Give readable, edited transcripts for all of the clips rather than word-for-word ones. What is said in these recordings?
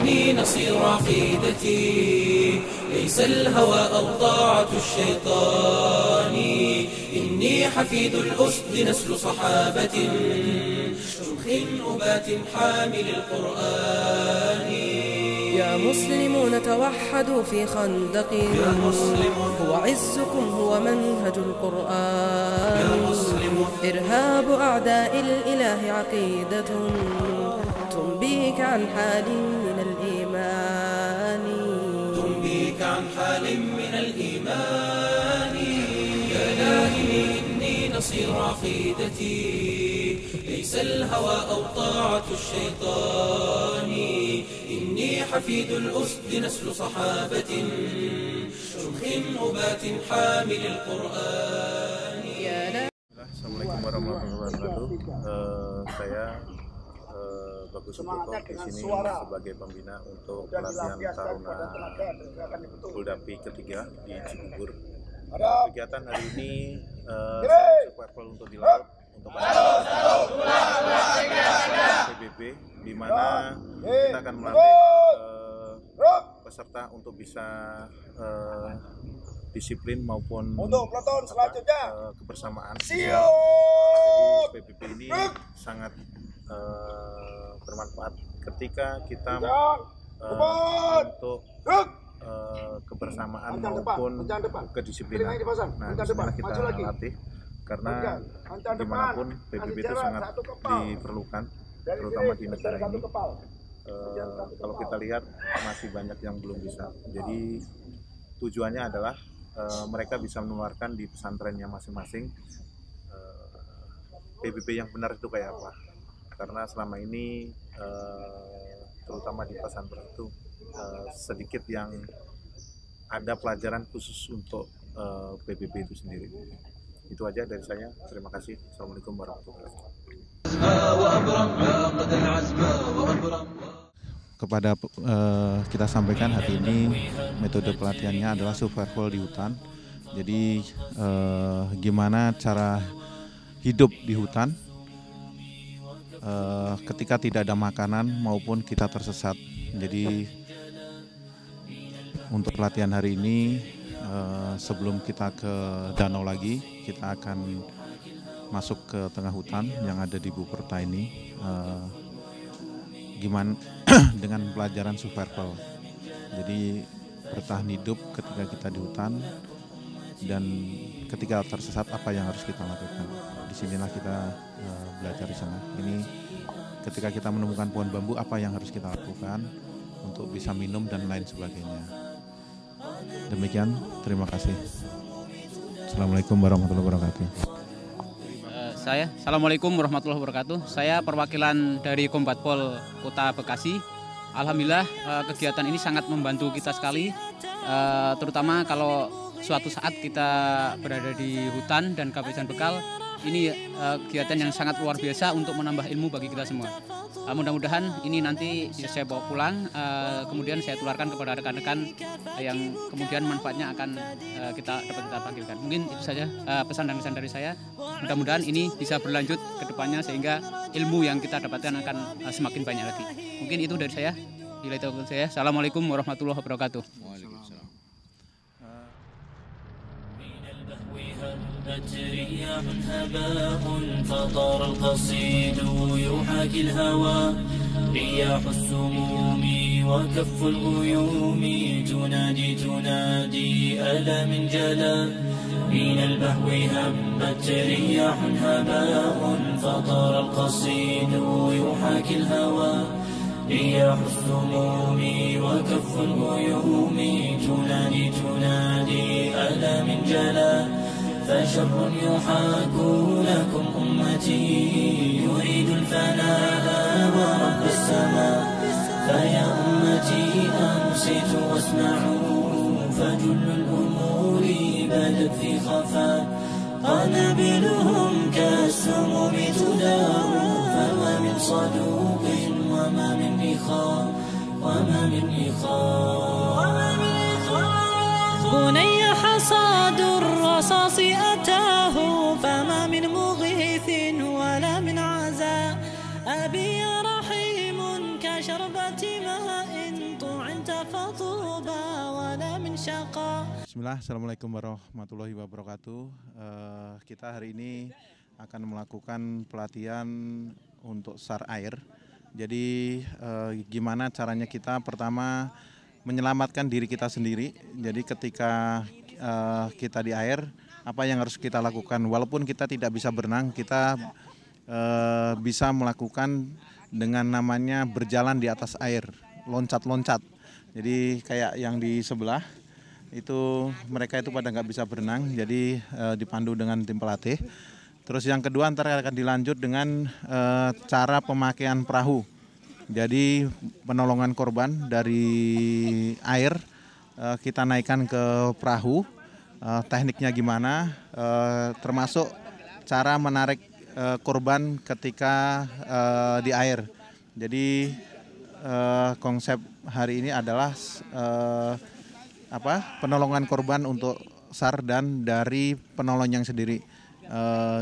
إني نصير عقيدتي ليس الهوى أو طاعة الشيطان إني حفيد الأسد نسل صحابة شمخ أبات حامل القرآن يا مسلمون توحدوا في خندق يا مسلمون هو عزكم هو منهج القرآن يا مسلمون إرهاب أعداء الإله عقيدة تنبيك عن حال من الإيمان تنبيك عن حال من الإيمان يا لائمي إني نصير عقيدتي ليس الهوى أو طاعة الشيطان إني حفيد الأسد نسل صحابة شمخ أبات حامل القرآن. Assalamualaikum warahmatullahi wabarakatuh. Saya Bagus Sukuto di sini sebagai pembina untuk pelatihan Taruna Buldapi ketiga di Cibubur. Kegiatan hari ini survival untuk di laut untuk PBB, di mana kita akan melatih peserta untuk bisa disiplin maupun kebersamaan. Jadi PBB ini sangat bermanfaat ketika kita untuk kebersamaan maupun kedisiplinan. Nah, di sana kita latih karena dimanapun PBB itu sangat diperlukan, terutama di negara ini. Kalau kita lihat masih banyak yang belum bisa. Jadi tujuannya adalah mereka bisa menularkan di pesantrennya masing-masing PBB yang benar itu kayak apa. Karena selama ini terutama di pesantren itu sedikit yang ada pelajaran khusus untuk PBB itu sendiri. Itu aja dari saya. Terima kasih. Assalamualaikum warahmatullahi wabarakatuh. Kepada kita sampaikan hari ini metode pelatihannya adalah survival di hutan. Jadi gimana cara hidup di hutan ketika tidak ada makanan maupun kita tersesat. Jadi untuk pelatihan hari ini sebelum kita ke danau lagi, kita akan masuk ke tengah hutan yang ada di Buperta ini. Gimana dengan pelajaran survival. Jadi bertahan hidup ketika kita di hutan dan ketika tersesat apa yang harus kita lakukan. Disinilah kita belajar di sana. Ini ketika kita menemukan pohon bambu apa yang harus kita lakukan untuk bisa minum dan lain sebagainya. Demikian, terima kasih. Assalamualaikum warahmatullahi wabarakatuh. Assalamualaikum warahmatullahi wabarakatuh. Saya perwakilan dari Kombatpol Kota Bekasi. Alhamdulillah kegiatan ini sangat membantu kita sekali, terutama kalau suatu saat kita berada di hutan dan kehabisan bekal. Ini kegiatan yang sangat luar biasa untuk menambah ilmu bagi kita semua. Mudah-mudahan ini nanti bisa saya bawa pulang, kemudian saya tularkan kepada rekan-rekan yang kemudian manfaatnya akan kita panggilkan. Mungkin itu saja pesan dan kesan dari saya. Mudah-mudahan ini bisa berlanjut ke depannya sehingga ilmu yang kita dapatkan akan semakin banyak lagi. Mungkin itu dari saya. Bila itu saya. Assalamualaikum warahmatullahi wabarakatuh. رياح هباء فطار القصيد يحاكي الهوى رياح السموم وكف الغيوم تنادي ألا من جلا من البهو هبت رياح هباء فطار القصيد يحاكي الهوى رياح السموم وكف الغيوم تنادي ألا من جلا فشر يحاك لكم أمتي يريد الفناء ورب السماء فيا أمتي أنصتوا واسمعوا فجل الأمور بدت في خفاء قنابلهم كالسموم تدار فما من صدوق وما من إخاء بني حصاد الرصاص أتاه فما من مغيث ولا من عزاء أبي رحيم كشربة ماء أنت فطوبى ولا من شقاء. Bismillah, Assalamualaikum warahmatullahi wabarakatuh. Kita hari ini akan melakukan pelatihan untuk SAR air. Jadi gimana caranya kita pertama menyelamatkan diri kita sendiri. Jadi ketika kita di air, apa yang harus kita lakukan? Walaupun kita tidak bisa berenang, kita bisa melakukan dengan namanya berjalan di atas air, loncat-loncat. Jadi kayak yang di sebelah itu mereka itu pada nggak bisa berenang, jadi dipandu dengan tim pelatih. Terus yang kedua ntar akan dilanjut dengan cara pemakaian perahu. Jadi penolongan korban dari air kita naikkan ke perahu. Tekniknya gimana? Termasuk cara menarik korban ketika di air. Jadi konsep hari ini adalah penolongan korban untuk SAR dan dari penolongnya sendiri.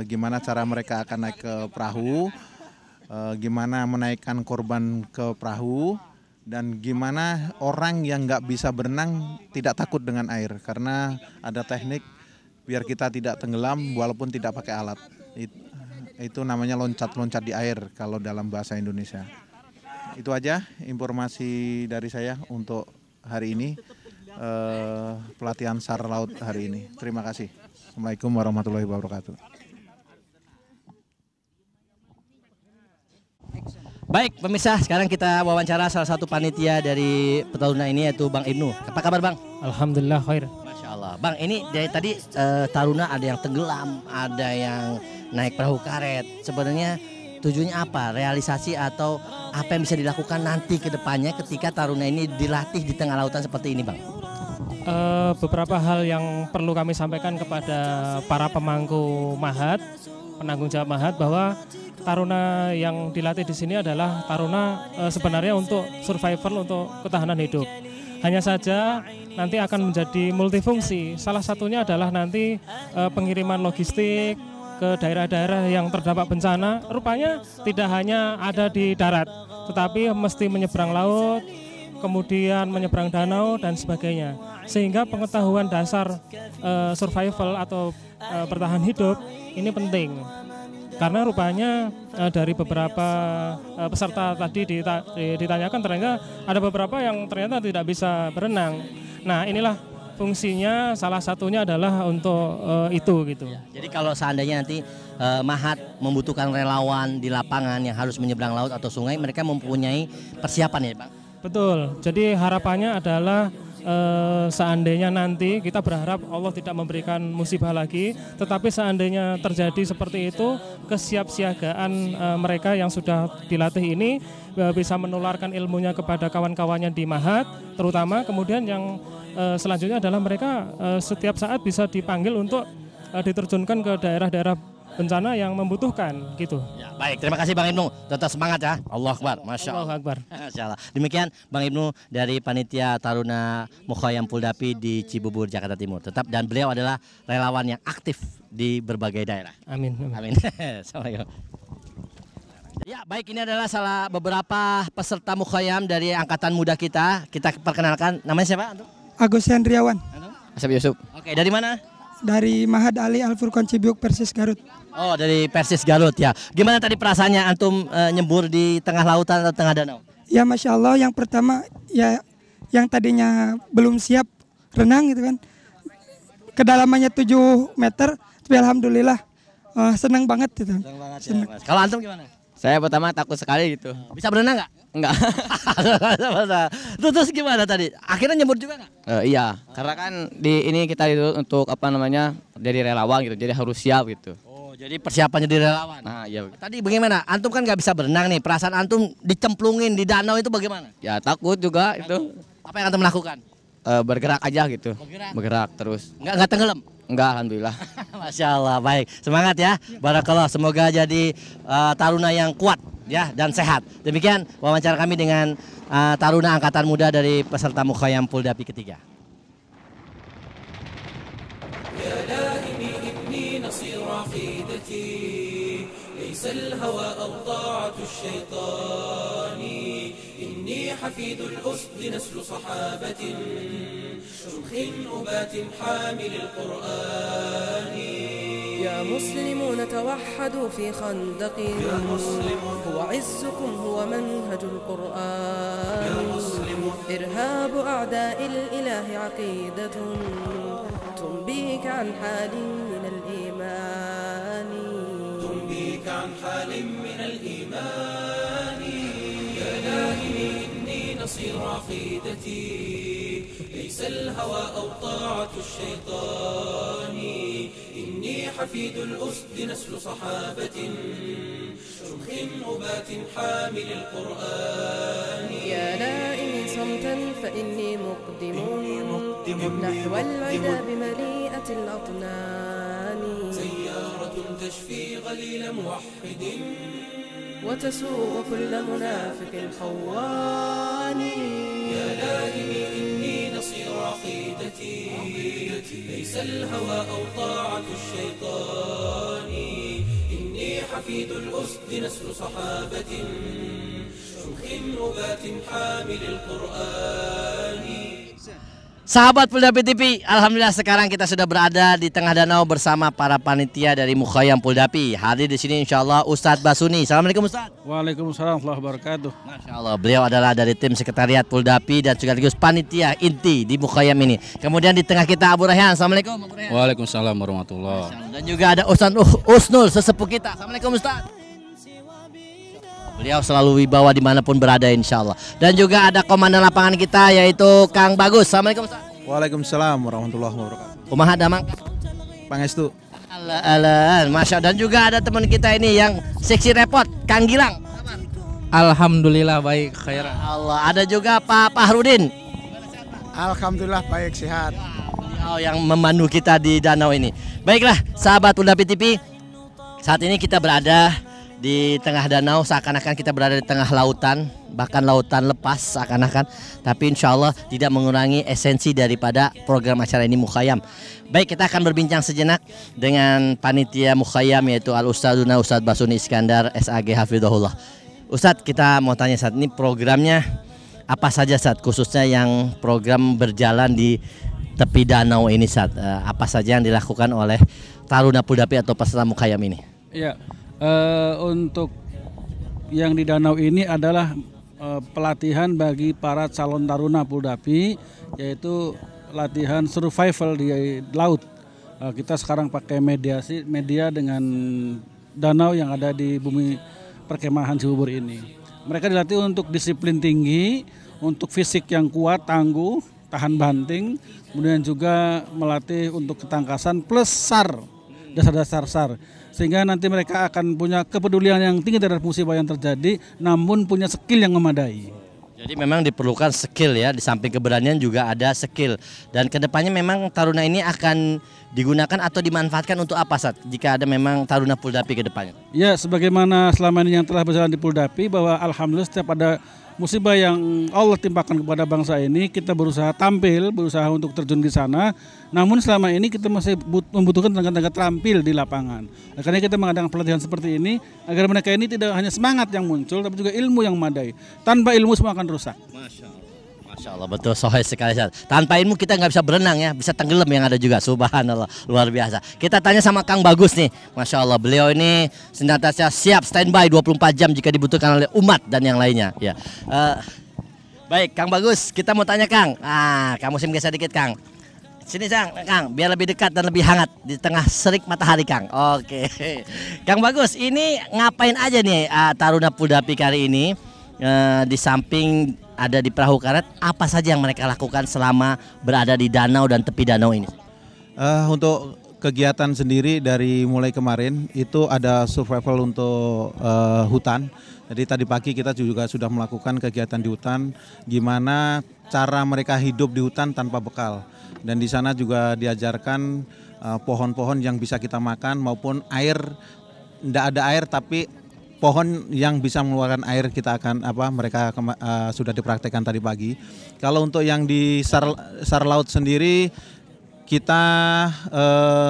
Gimana cara mereka akan naik ke perahu, gimana menaikkan korban ke perahu, dan gimana orang yang nggak bisa berenang tidak takut dengan air karena ada teknik biar kita tidak tenggelam walaupun tidak pakai alat. Itu namanya loncat-loncat di air kalau dalam bahasa Indonesia. Itu aja informasi dari saya untuk hari ini, pelatihan SAR laut hari ini. Terima kasih. Assalamualaikum warahmatullahi wabarakatuh. Baik pemirsa, sekarang kita wawancara salah satu panitia dari Taruna ini yaitu Bang Ibnu. Apa kabar Bang? Alhamdulillah khair. Masya Allah. Bang, ini dari tadi Taruna ada yang tenggelam, ada yang naik perahu karet. Sebenarnya tujuannya apa? Realisasi atau apa yang bisa dilakukan nanti ke depannya ketika Taruna ini dilatih di tengah lautan seperti ini Bang? Beberapa hal yang perlu kami sampaikan kepada para pemangku Mahat, penanggung jawab Mahat, bahwa Taruna yang dilatih di sini adalah Taruna sebenarnya untuk survival, untuk ketahanan hidup. Hanya saja nanti akan menjadi multifungsi. Salah satunya adalah nanti pengiriman logistik ke daerah-daerah yang terdampak bencana. Rupanya tidak hanya ada di darat, tetapi mesti menyeberang laut, kemudian menyeberang danau dan sebagainya. Sehingga pengetahuan dasar survival atau bertahan hidup ini penting. Karena rupanya dari beberapa peserta tadi ditanyakan ternyata ada beberapa yang ternyata tidak bisa berenang. Nah inilah fungsinya, salah satunya adalah untuk itu gitu. Jadi kalau seandainya nanti Mahat membutuhkan relawan di lapangan yang harus menyeberang laut atau sungai, mereka mempunyai persiapan ya Bang? Betul, jadi harapannya adalah seandainya nanti kita berharap Allah tidak memberikan musibah lagi, tetapi seandainya terjadi seperti itu, kesiapsiagaan mereka yang sudah dilatih ini bisa menularkan ilmunya kepada kawan-kawannya di Mahat terutama. Kemudian yang selanjutnya adalah mereka setiap saat bisa dipanggil untuk diterjunkan ke daerah-daerah bencana yang membutuhkan gitu. Ya, baik, terima kasih Bang Ibnu. Tetap semangat ya. Allah Akbar. Masya Allah. Allah Akbar. Masya Allah. Demikian Bang Ibnu dari Panitia Taruna Mukhayyam Puldapi di Cibubur, Jakarta Timur. Tetap, dan beliau adalah relawan yang aktif di berbagai daerah. Amin. Amin. Assalamualaikum. Ya, baik, ini adalah salah beberapa peserta Mukhayyam dari angkatan muda kita. Kita perkenalkan. Namanya siapa? Agus Hendriawan. Asep Yusuf. Oke, dari mana? Dari Mahat Ali Al-Furqan Cibiuk, Persis Garut. Oh, dari Persis Garut ya. Gimana tadi perasaannya antum nyembur di tengah lautan atau tengah danau? Ya Masya Allah, yang pertama ya yang tadinya belum siap renang gitu kan. Kedalamannya 7 meter, tapi alhamdulillah senang banget gitu. Senang banget ya, Mas. Kalau antum gimana? Saya pertama takut sekali gitu. Bisa berenang nggak? Enggak. Terus gimana tadi? Akhirnya nyebur juga nggak? Iya, karena kan di ini kita itu untuk apa namanya jadi relawan gitu, jadi harus siap gitu. Oh, jadi persiapannya di relawan. Nah, iya. Tadi bagaimana? Antum kan nggak bisa berenang nih. Perasaan antum dicemplungin di danau itu bagaimana? Ya takut juga itu. Apa yang antum lakukan? Bergerak aja gitu. Bergerak terus. Nggak tenggelam? Enggak, alhamdulillah. Masya Allah, baik. Semangat ya. Barakallah. Semoga jadi taruna yang kuat ya dan sehat. Demikian wawancara kami dengan taruna angkatan muda dari peserta Mukhayyam Puldapi ketiga. ليس الهوى أو طاعة الشيطان إني حفيد الأسد نسل صحابة شمخ أبات حامل القرآن. يا مسلمون توحدوا في خندق، هو عزكم هو منهج القرآن. إرهاب أعداء الإله عقيدة تنبيك عن حال من الإيمان، تنبيك عن حال من الإيمان. يا نائمي إني نصير عقيدتي ليس الهوى أو طاعة الشيطان. إني حفيد الأسد نسل صحابة شمخ أبات حامل القرآن. يا نائمي صمتا فإني مقدم نحو العدا بمليئة الأطنان. سيارة تشفي غليل موحد وتسوق كل منافق خوان. يا نائمي إني نصير عقيدتي ليس الهوى أو طاعة الشيطان. إني حفيد الأسد نسل صحابة شمخ أبات حامل القرآن. Sahabat Puldapi TV, alhamdulillah sekarang kita sudah berada di tengah danau bersama para panitia dari Mukhayam Puldapi. Hadir di sini insyaallah Ustadz Basuni. Assalamualaikum Ustadz. Waalaikumsalam warahmatullahi wabarakatuh. Masya Allah, beliau adalah dari tim sekretariat Puldapi dan sekaligus panitia inti di Mukhayam ini. Kemudian di tengah kita Abu Rayhan. Assalamualaikum Abu Rayhan. Waalaikumsalam warahmatullahi. Dan juga ada Ustadz Usnul, sesepuh kita. Assalamualaikum Ustadz. Beliau selalu wibawa dimanapun berada insya Allah. Dan juga ada komandan lapangan kita yaitu Kang Bagus. Assalamualaikum Ustaz. Waalaikumsalam warahmatullahi wabarakatuh. Kumaha damang? Pangestu. Masya Allah. Dan juga ada teman kita ini yang seksi repot, Kang Gilang. Alhamdulillah baik, khairan. Allah. Ada juga Pak Fahrudin. Alhamdulillah baik, sehat. Beliau yang memandu kita di danau ini. Baiklah, sahabat Puldapi TV. Saat ini kita berada di tengah danau, seakan-akan kita berada di tengah lautan, bahkan lautan lepas seakan-akan, tapi insya Allah tidak mengurangi esensi daripada program acara ini Mukhayam. Baik, kita akan berbincang sejenak dengan panitia Mukhayam yaitu Al-Ustadzuna Ustadz Basuni Iskandar SAG Hafidhahullah. Ustadz, kita mau tanya saat ini programnya apa saja saat khususnya yang program berjalan di tepi danau ini saat apa saja yang dilakukan oleh Taruna Puldapi atau peserta Mukhayam ini? Ya. Untuk yang di danau ini adalah pelatihan bagi para calon taruna Puldapi, yaitu latihan survival di laut. Kita sekarang pakai media dengan danau yang ada di bumi perkemahan Cibubur ini. Mereka dilatih untuk disiplin tinggi, untuk fisik yang kuat, tangguh, tahan banting, kemudian juga melatih untuk ketangkasan plus SAR, dasar-dasar SAR. Sehingga nanti mereka akan punya kepedulian yang tinggi terhadap musibah yang terjadi, namun punya skill yang memadai. Jadi memang diperlukan skill ya, di samping keberanian juga ada skill. Dan kedepannya memang taruna ini akan digunakan atau dimanfaatkan untuk apa Sat? Jika ada memang taruna Puldapi ke depannya? Ya, sebagaimana selama ini yang telah berjalan di Puldapi, bahwa alhamdulillah setiap ada musibah yang Allah timpakan kepada bangsa ini, kita berusaha tampil, berusaha untuk terjun di sana. Namun selama ini kita masih membutuhkan tenaga-tenaga terampil di lapangan. Karena kita mengadakan pelatihan seperti ini agar mereka ini tidak hanya semangat yang muncul, tapi juga ilmu yang memadai. Tanpa ilmu semua akan rusak. Masya Allah, betul, sohih sekali. Tanpa ilmu kita nggak bisa berenang ya, bisa tenggelam yang ada juga. Subhanallah, luar biasa. Kita tanya sama Kang Bagus nih. Masya Allah, beliau ini senantiasa siap standby 24 jam jika dibutuhkan oleh umat dan yang lainnya. Ya. Baik, Kang Bagus, kita mau tanya Kang. Kamu sih geser dikit Kang. Sini Kang, biar lebih dekat dan lebih hangat di tengah serik matahari Kang. Oke, Kang Bagus, ini ngapain aja nih Taruna Puldapi kali ini? Di samping ada di perahu karet, apa saja yang mereka lakukan selama berada di danau dan tepi danau ini? Untuk kegiatan sendiri dari mulai kemarin itu ada survival untuk hutan. Jadi tadi pagi kita juga sudah melakukan kegiatan di hutan, gimana cara mereka hidup di hutan tanpa bekal. Dan di sana juga diajarkan pohon-pohon yang bisa kita makan maupun air, tidak ada air tapi pohon yang bisa mengeluarkan air kita akan mereka sudah dipraktekkan tadi pagi. Kalau untuk yang di SAR laut sendiri kita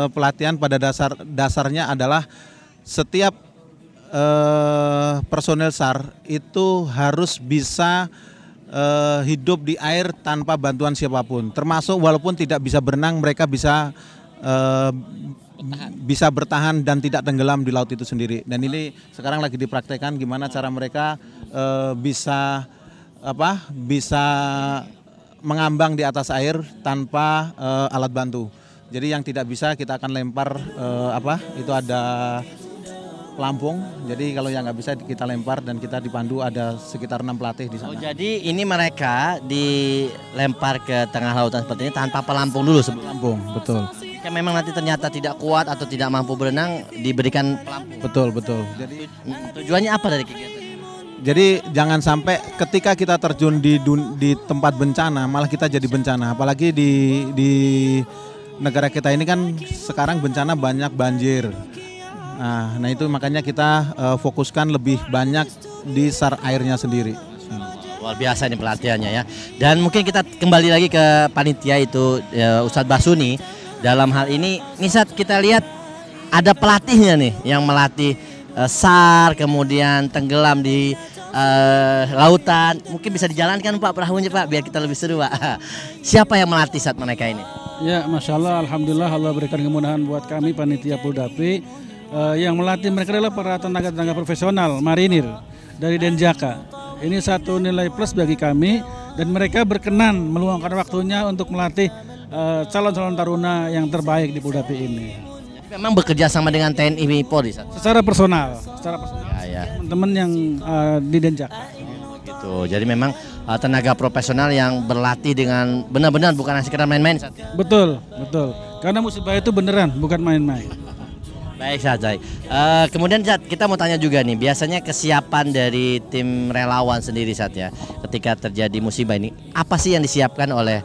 pelatihan pada dasarnya adalah setiap personel SAR itu harus bisa hidup di air tanpa bantuan siapapun. Termasuk walaupun tidak bisa berenang, mereka bisa bertahan dan tidak tenggelam di laut itu sendiri. Dan ini sekarang lagi dipraktekkan gimana cara mereka bisa mengambang di atas air tanpa alat bantu. Jadi yang tidak bisa kita akan lempar itu ada pelampung. Jadi kalau yang nggak bisa kita lempar dan kita dipandu, ada sekitar 6 pelatih di sana. Oh, jadi ini mereka dilempar ke tengah lautan seperti ini tanpa pelampung dulu sebelum pelampung, betul. Jika memang nanti ternyata tidak kuat atau tidak mampu berenang, diberikan pelampung. Betul. Jadi tujuannya apa dari kegiatan? Jadi jangan sampai ketika kita terjun di tempat bencana malah kita jadi bencana. Apalagi di negara kita ini kan sekarang bencana banyak banjir. Nah itu makanya kita fokuskan lebih banyak di SAR airnya sendiri. Luar biasa ini pelatihannya ya. Dan mungkin kita kembali lagi ke panitia itu Ustadz Basuni. Dalam hal ini saat kita lihat ada pelatihnya nih yang melatih SAR, kemudian tenggelam di lautan. Mungkin bisa dijalankan Pak perahunya Pak, biar kita lebih seru Pak. Siapa yang melatih saat mereka ini? Ya, Masya Allah, Alhamdulillah Allah berikan kemudahan buat kami panitia Puldapi. Yang melatih mereka adalah para tenaga-tenaga profesional marinir dari Denjaka. Ini satu nilai plus bagi kami dan mereka berkenan meluangkan waktunya untuk melatih calon-calon taruna yang terbaik di Puldapi ini. Memang bekerja sama dengan TNI Polri? Secara personal, ya. Teman-teman yang di Denjaka. Gitu. Jadi memang tenaga profesional yang berlatih dengan benar-benar bukan sekedar main-main. Betul. Karena musibah itu beneran, bukan main-main. Baik Zat. Kemudian Zat, kita mau tanya juga nih, biasanya kesiapan dari tim relawan sendiri Zat ya, ketika terjadi musibah ini, apa sih yang disiapkan oleh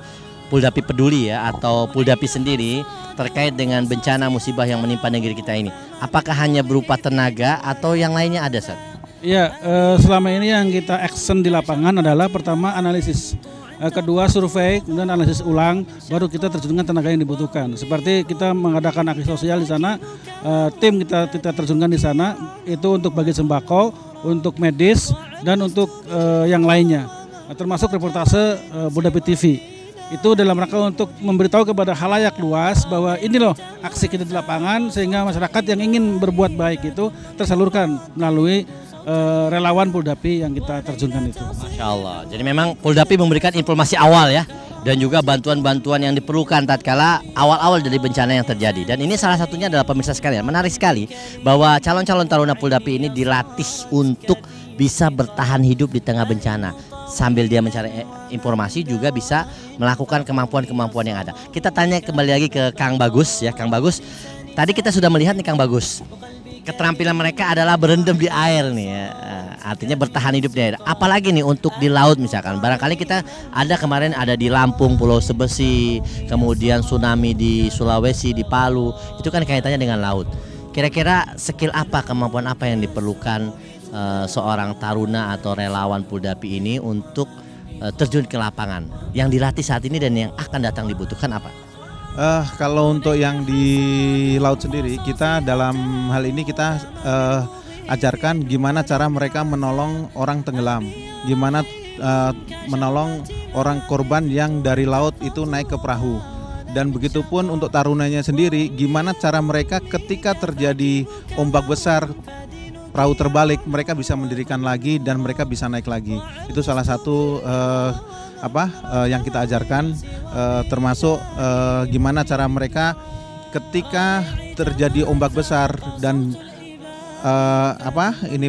Puldapi Peduli ya atau Puldapi sendiri terkait dengan bencana musibah yang menimpa negeri kita ini? Apakah hanya berupa tenaga atau yang lainnya ada Zat? Iya, selama ini yang kita action di lapangan adalah pertama analisis. Kedua survei, kemudian analisis ulang, baru kita terjunkan tenaga yang dibutuhkan. Seperti kita mengadakan aksi sosial di sana, tim kita terjunkan di sana itu untuk bagi sembako, untuk medis dan untuk yang lainnya, termasuk reportase Puldapi TV. Itu dalam rangka untuk memberitahu kepada halayak luas bahwa ini loh aksi kita di lapangan, sehingga masyarakat yang ingin berbuat baik itu tersalurkan melalui relawan Puldapi yang kita terjunkan itu. Masya Allah. Jadi memang Puldapi memberikan informasi awal ya, dan juga bantuan-bantuan yang diperlukan tatkala awal-awal dari bencana yang terjadi. Dan ini salah satunya adalah pemirsa sekalian, menarik sekali bahwa calon-calon taruna Puldapi ini dilatih untuk bisa bertahan hidup di tengah bencana. Sambil dia mencari informasi juga bisa melakukan kemampuan-kemampuan yang ada. Kita tanya kembali lagi ke Kang Bagus ya, Kang Bagus. Tadi kita sudah melihat nih Kang Bagus, keterampilan mereka adalah berendam di air nih ya, artinya bertahan hidup di air. Apalagi nih untuk di laut misalkan, barangkali kita ada kemarin ada di Lampung, Pulau Sebesi, kemudian tsunami di Sulawesi, di Palu, itu kan kaitannya dengan laut. Kira-kira skill apa, kemampuan apa yang diperlukan seorang taruna atau relawan Puldapi ini untuk terjun ke lapangan, yang dilatih saat ini dan yang akan datang dibutuhkan apa? Kalau untuk yang di laut sendiri, kita dalam hal ini kita ajarkan gimana cara mereka menolong orang tenggelam, gimana menolong orang korban yang dari laut itu naik ke perahu. Dan begitupun untuk tarunanya sendiri, gimana cara mereka ketika terjadi ombak besar, perahu terbalik, mereka bisa mendirikan lagi dan mereka bisa naik lagi. Itu salah satu yang kita ajarkan, termasuk gimana cara mereka ketika terjadi ombak besar dan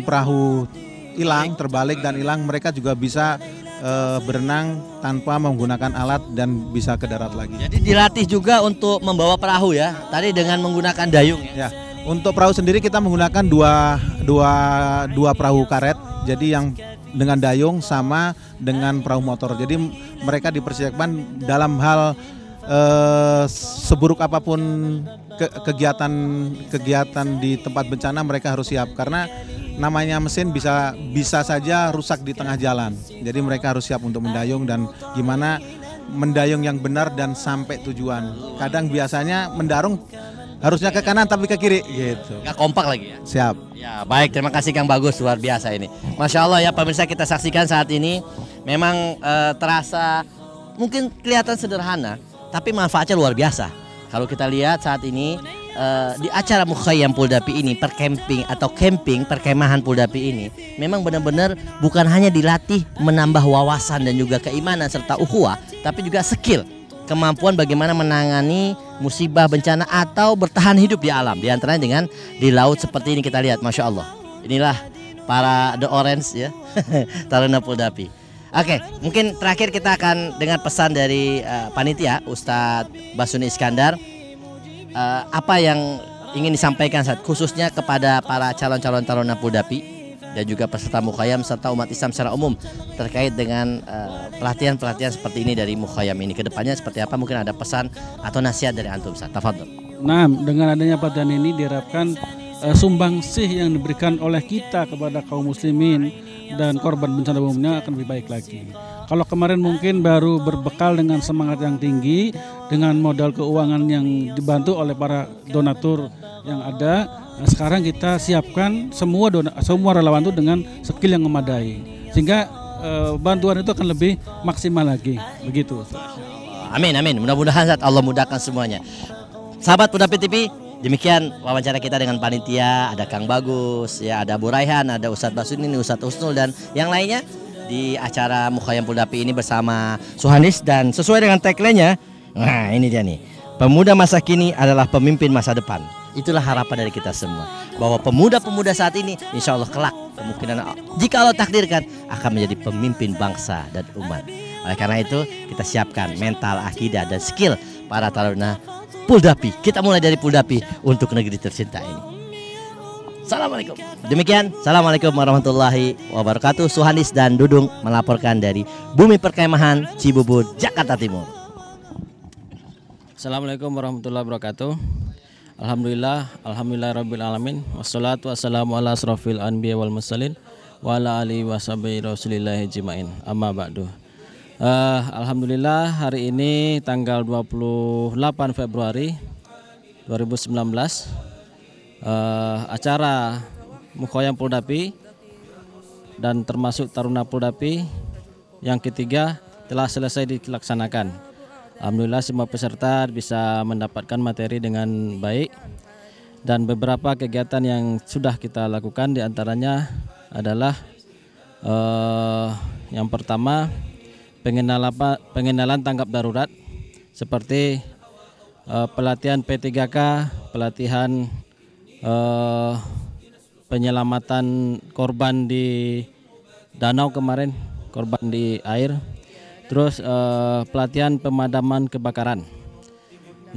perahu hilang, terbalik dan hilang, mereka juga bisa berenang tanpa menggunakan alat dan bisa ke darat lagi. Jadi dilatih juga untuk membawa perahu ya, tadi dengan menggunakan dayung ya? Untuk perahu sendiri kita menggunakan dua perahu karet, jadi yang dengan dayung sama dengan perahu motor. Jadi mereka dipersiapkan dalam hal seburuk apapun kegiatan di tempat bencana, mereka harus siap karena namanya mesin bisa saja rusak di tengah jalan. Jadi mereka harus siap untuk mendayung dan gimana mendayung yang benar dan sampai tujuan. Kadang biasanya Harusnya ke kanan tapi ke kiri gitu. Nggak kompak lagi ya. Siap. Ya baik, terima kasih Kang Bagus, luar biasa ini. Masya Allah ya pemirsa, kita saksikan saat ini memang terasa mungkin kelihatan sederhana, tapi manfaatnya luar biasa. Kalau kita lihat saat ini di acara Mukhayyam Puldapi ini, percamping atau camping perkemahan Puldapi ini, memang benar-benar bukan hanya dilatih menambah wawasan dan juga keimanan serta ukhuwah, tapi juga skill, kemampuan bagaimana menangani musibah bencana atau bertahan hidup di alam, di antaranya dengan di laut seperti ini kita lihat, Masya Allah. Inilah para The Orange ya, Taruna Puldapi. Oke, mungkin terakhir kita akan dengar pesan dari panitia Ustadz Basuni Iskandar. Apa yang ingin disampaikan saat khususnya kepada para calon-calon Taruna Puldapi dan juga peserta Mukhayyam serta umat Islam secara umum terkait dengan pelatihan-pelatihan seperti ini dari Mukhayyam ini, kedepannya seperti apa, mungkin ada pesan atau nasihat dari antum Ustaz. Tafadhol. Nah, dengan adanya pelatihan ini diharapkan sumbangsih yang diberikan oleh kita kepada kaum muslimin dan korban bencana umumnya akan lebih baik lagi. Kalau kemarin mungkin baru berbekal dengan semangat yang tinggi, dengan modal keuangan yang dibantu oleh para donatur yang ada, nah sekarang kita siapkan semua relawan itu dengan skill yang memadai, sehingga bantuan itu akan lebih maksimal lagi, begitu. Amin, amin. Mudah-mudahan Allah mudahkan semuanya. Sahabat Puldapi TV, demikian wawancara kita dengan panitia, ada Kang Bagus, ya ada Bu Raihan, ada Ustadz Basuni, Ustadz Husnul dan yang lainnya di acara Mukhayyam Puldapi ini bersama Suhanis, dan sesuai dengan tagline-nya, nah ini dia nih, pemuda masa kini adalah pemimpin masa depan. Itulah harapan dari kita semua, bahwa pemuda-pemuda saat ini insya Allah kelak kemungkinan jika Allah takdirkan akan menjadi pemimpin bangsa dan umat. Oleh karena itu kita siapkan mental, akidah dan skill para taruna Puldapi. Kita mulai dari Puldapi untuk negeri tercinta ini. Assalamualaikum. Demikian, assalamualaikum warahmatullahi wabarakatuh. Suhanis dan Dudung melaporkan dari Bumi Perkemahan Cibubur, Jakarta Timur. Assalamualaikum warahmatullahi wabarakatuh. Alhamdulillah rabbil alamin. Wassalatu wassalamu ala asrofil anbiya wal mursalin wa ala alihi washabihi rasulillahi ajmain. Amma ba'du. Alhamdulillah hari ini tanggal 28 Februari 2019 acara Mukhayyam Puldapi dan termasuk Taruna Puldapi yang ketiga telah selesai dilaksanakan. Alhamdulillah semua peserta bisa mendapatkan materi dengan baik, dan beberapa kegiatan yang sudah kita lakukan diantaranya adalah yang pertama pengenalan tanggap darurat seperti pelatihan P3K, pelatihan penyelamatan korban di danau kemarin, korban di air, terus pelatihan pemadaman kebakaran.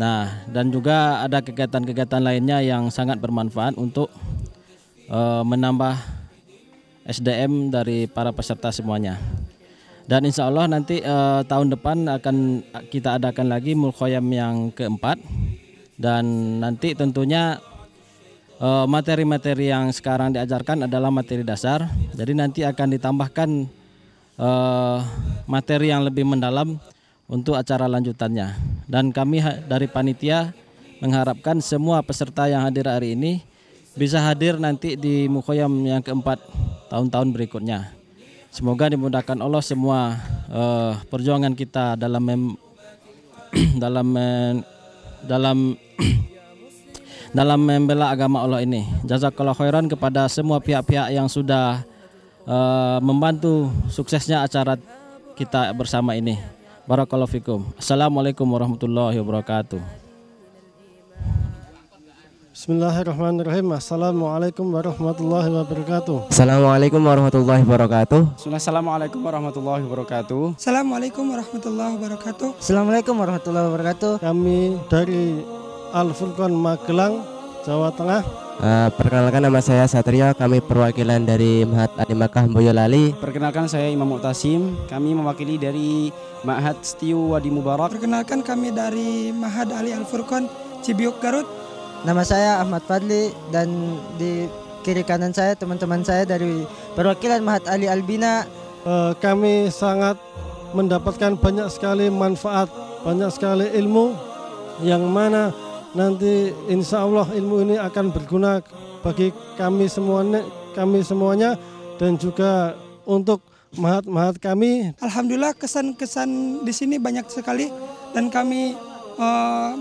Nah, dan juga ada kegiatan-kegiatan lainnya yang sangat bermanfaat untuk menambah SDM dari para peserta semuanya. Dan insya Allah nanti tahun depan akan kita adakan lagi Mukhayyam yang keempat, dan nanti tentunya materi-materi yang sekarang diajarkan adalah materi dasar, jadi nanti akan ditambahkan materi yang lebih mendalam untuk acara lanjutannya. Dan kami dari panitia mengharapkan semua peserta yang hadir hari ini bisa hadir nanti di Mukhayyam yang keempat tahun-tahun berikutnya. Semoga dimudahkan Allah semua perjuangan kita dalam membela agama Allah ini. Jazakallahu khairan kepada semua pihak-pihak yang sudah membantu suksesnya acara kita bersama ini. Barakallahu fikum. Assalamualaikum warahmatullahi wabarakatuh. Bismillahirrahmanirrahim. Assalamualaikum warahmatullahi wabarakatuh. Assalamualaikum warahmatullahi wabarakatuh. Assalamualaikum warahmatullahi wabarakatuh. Assalamualaikum warahmatullahi wabarakatuh. Assalamualaikum warahmatullahi wabarakatuh. Kami dari Al-Furqan Magelang, Jawa Tengah. Perkenalkan, nama saya Satria, kami perwakilan dari Ma'had Ali Makkah Boyolali. Perkenalkan, saya Imam Mu'tasim, kami mewakili dari Ma'had Setiu Wadi Mubarak. Perkenalkan, kami dari Ma'had Ali Al-Furqan Cibiuk Garut. Nama saya Ahmad Fadli, dan di kiri kanan saya teman-teman saya dari perwakilan Ma'had Ali Albina. Kami sangat mendapatkan banyak sekali manfaat, banyak sekali ilmu yang mana nanti insya Allah ilmu ini akan berguna bagi kami semuanya dan juga untuk mahat kami. Alhamdulillah kesan-kesan di sini banyak sekali dan kami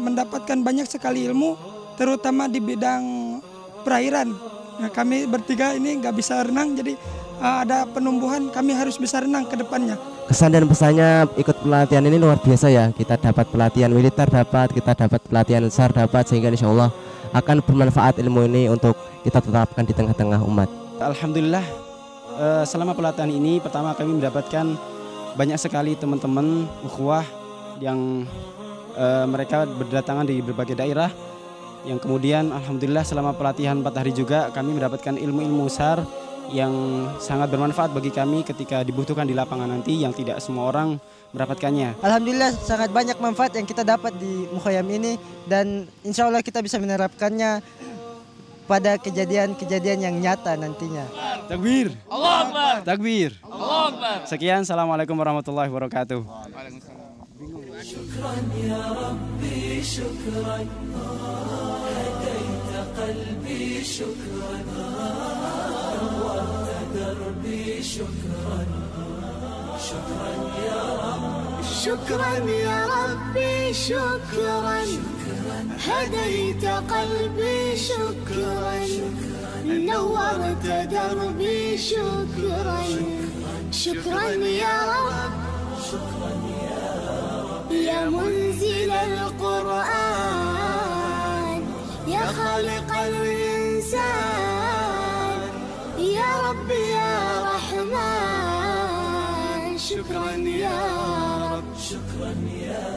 mendapatkan banyak sekali ilmu, terutama di bidang perairan. Nah, kami bertiga ini nggak bisa renang, jadi ada penumbuhan, kami harus bisa renang ke depannya. Kesan dan pesannya ikut pelatihan ini luar biasa ya. Kita dapat pelatihan militer kita dapat pelatihan SAR sehingga insya Allah akan bermanfaat ilmu ini untuk kita tetapkan di tengah-tengah umat. Alhamdulillah selama pelatihan ini pertama kami mendapatkan banyak sekali teman-teman ukhuwah yang mereka berdatangan dari berbagai daerah, yang kemudian alhamdulillah selama pelatihan 4 hari juga kami mendapatkan ilmu-ilmu SAR yang sangat bermanfaat bagi kami ketika dibutuhkan di lapangan nanti yang tidak semua orang mendapatkannya. Alhamdulillah sangat banyak manfaat yang kita dapat di Mukhayyam ini dan insya Allah kita bisa menerapkannya pada kejadian-kejadian yang nyata nantinya. Takbir. Allahu Akbar. Takbir. Allahu Akbar. Sekian, assalamualaikum warahmatullahi wabarakatuh. شكرا يا ربي شكرا هديت قلبي شكرا نورت دربي شكرا شكرا يا رب شكرا يا ربي شكرا هديت قلبي شكرا نورت دربي شكرا شكرا يا رب شكرا يا منزل القرآن يا خالق الإنسان يا رب يا رحمن شكرا يا رب شكرا يا